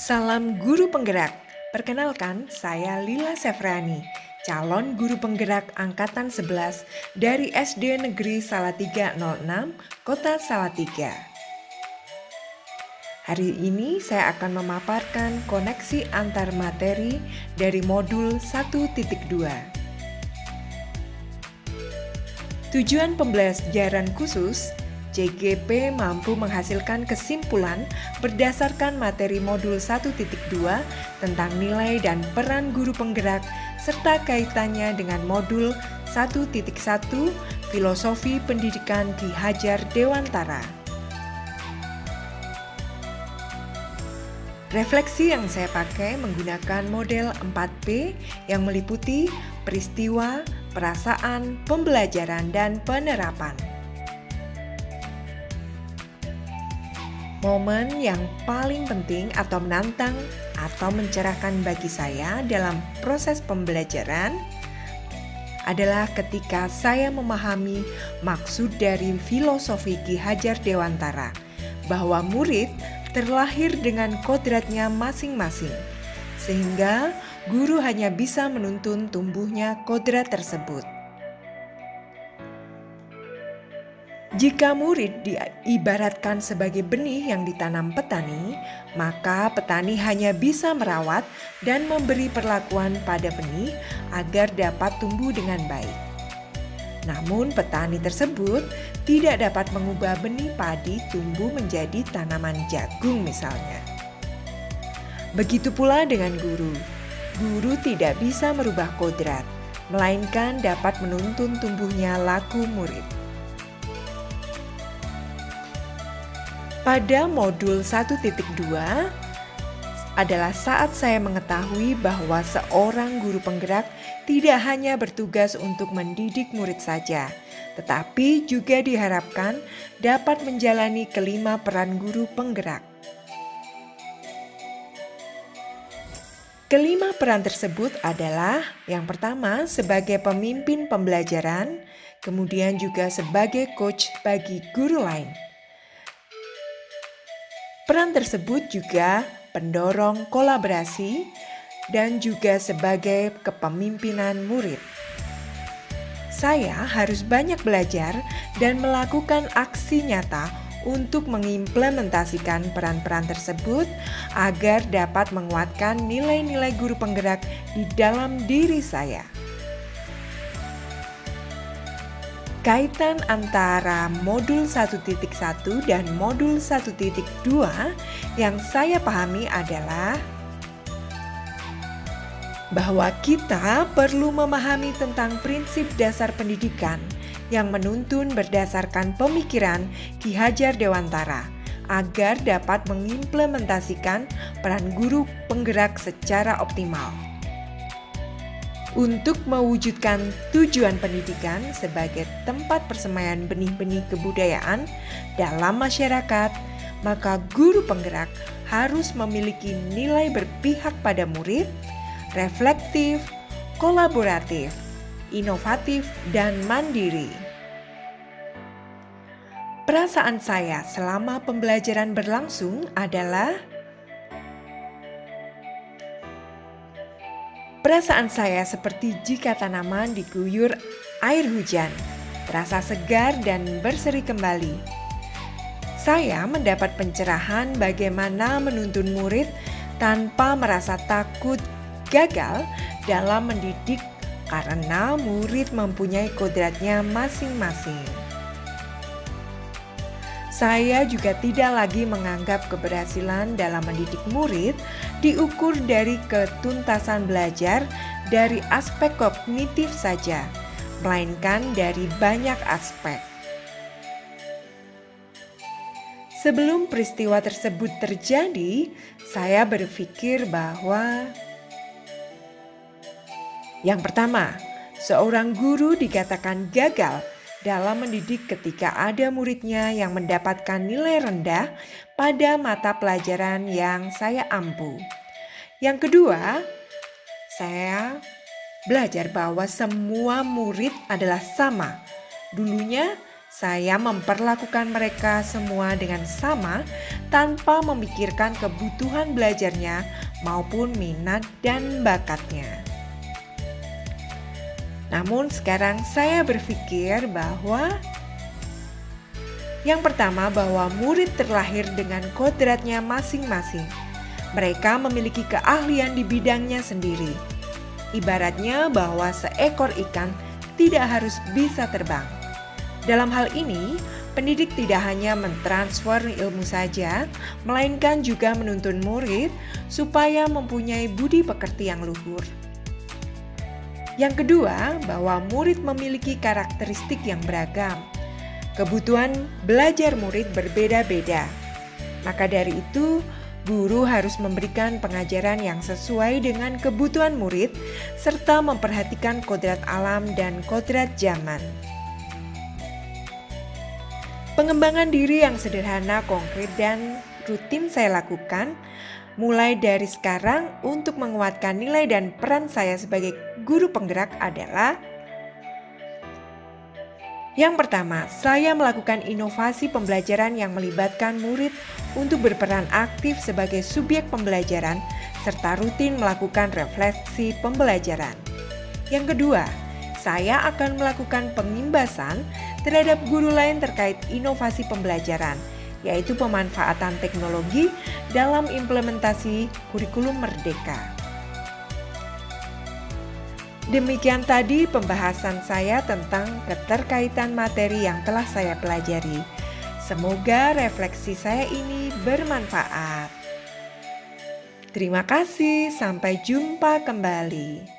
Salam guru penggerak. Perkenalkan, saya Lila Sefrani, calon guru penggerak angkatan 11 dari SD Negeri Salatiga 06, Kota Salatiga. Hari ini saya akan memaparkan koneksi antar materi dari modul 1.2. Tujuan pembelajaran khusus JGP mampu menghasilkan kesimpulan berdasarkan materi modul 1.2 tentang nilai dan peran guru penggerak serta kaitannya dengan modul 1.1 Filosofi Pendidikan Ki Hajar Dewantara. Refleksi yang saya pakai menggunakan model 4P yang meliputi peristiwa, perasaan, pembelajaran, dan penerapan. Momen yang paling penting atau menantang atau mencerahkan bagi saya dalam proses pembelajaran adalah ketika saya memahami maksud dari filosofi Ki Hajar Dewantara, bahwa murid terlahir dengan kodratnya masing-masing, sehingga guru hanya bisa menuntun tumbuhnya kodrat tersebut. Jika murid diibaratkan sebagai benih yang ditanam petani, maka petani hanya bisa merawat dan memberi perlakuan pada benih agar dapat tumbuh dengan baik. Namun petani tersebut tidak dapat mengubah benih padi tumbuh menjadi tanaman jagung misalnya. Begitu pula dengan guru. Guru tidak bisa merubah kodrat, melainkan dapat menuntun tumbuhnya laku murid. Pada modul 1.2 adalah saat saya mengetahui bahwa seorang guru penggerak tidak hanya bertugas untuk mendidik murid saja, tetapi juga diharapkan dapat menjalani kelima peran guru penggerak. Kelima peran tersebut adalah yang pertama sebagai pemimpin pembelajaran, kemudian juga sebagai coach bagi guru lain. Peran tersebut juga pendorong kolaborasi dan juga sebagai kepemimpinan murid. Saya harus banyak belajar dan melakukan aksi nyata untuk mengimplementasikan peran-peran tersebut agar dapat menguatkan nilai-nilai guru penggerak di dalam diri saya. Kaitan antara modul 1.1 dan modul 1.2 yang saya pahami adalah bahwa kita perlu memahami tentang prinsip dasar pendidikan yang menuntun berdasarkan pemikiran Ki Hajar Dewantara agar dapat mengimplementasikan peran guru penggerak secara optimal. Untuk mewujudkan tujuan pendidikan sebagai tempat persemaian benih-benih kebudayaan dalam masyarakat, maka guru penggerak harus memiliki nilai berpihak pada murid, reflektif, kolaboratif, inovatif, dan mandiri. Perasaan saya selama pembelajaran berlangsung adalah perasaan saya seperti jika tanaman diguyur air hujan, terasa segar dan berseri kembali. Saya mendapat pencerahan bagaimana menuntun murid tanpa merasa takut gagal dalam mendidik karena murid mempunyai kodratnya masing-masing. Saya juga tidak lagi menganggap keberhasilan dalam mendidik murid diukur dari ketuntasan belajar dari aspek kognitif saja, melainkan dari banyak aspek. Sebelum peristiwa tersebut terjadi, saya berpikir bahwa yang pertama, seorang guru dikatakan gagal dalam mendidik ketika ada muridnya yang mendapatkan nilai rendah pada mata pelajaran yang saya ampu. Yang kedua, saya belajar bahwa semua murid adalah sama. Dulunya Saya memperlakukan mereka semua dengan sama tanpa memikirkan kebutuhan belajarnya maupun minat dan bakatnya. Namun sekarang saya berpikir bahwa yang pertama, bahwa murid terlahir dengan kodratnya masing-masing. Mereka memiliki keahlian di bidangnya sendiri. Ibaratnya bahwa seekor ikan tidak harus bisa terbang. Dalam hal ini, pendidik tidak hanya mentransfer ilmu saja, melainkan juga menuntun murid supaya mempunyai budi pekerti yang luhur. Yang kedua, bahwa murid memiliki karakteristik yang beragam. Kebutuhan belajar murid berbeda-beda. Maka dari itu, guru harus memberikan pengajaran yang sesuai dengan kebutuhan murid serta memperhatikan kodrat alam dan kodrat zaman. Pengembangan diri yang sederhana, konkret, dan rutin saya lakukan mulai dari sekarang untuk menguatkan nilai dan peran saya sebagai guru penggerak adalah: yang pertama, saya melakukan inovasi pembelajaran yang melibatkan murid untuk berperan aktif sebagai subjek pembelajaran serta rutin melakukan refleksi pembelajaran. Yang kedua, saya akan melakukan pengimbasan terhadap guru lain terkait inovasi pembelajaran, yaitu pemanfaatan teknologi dalam implementasi kurikulum merdeka. Demikian tadi pembahasan saya tentang keterkaitan materi yang telah saya pelajari. Semoga refleksi saya ini bermanfaat. Terima kasih, sampai jumpa kembali.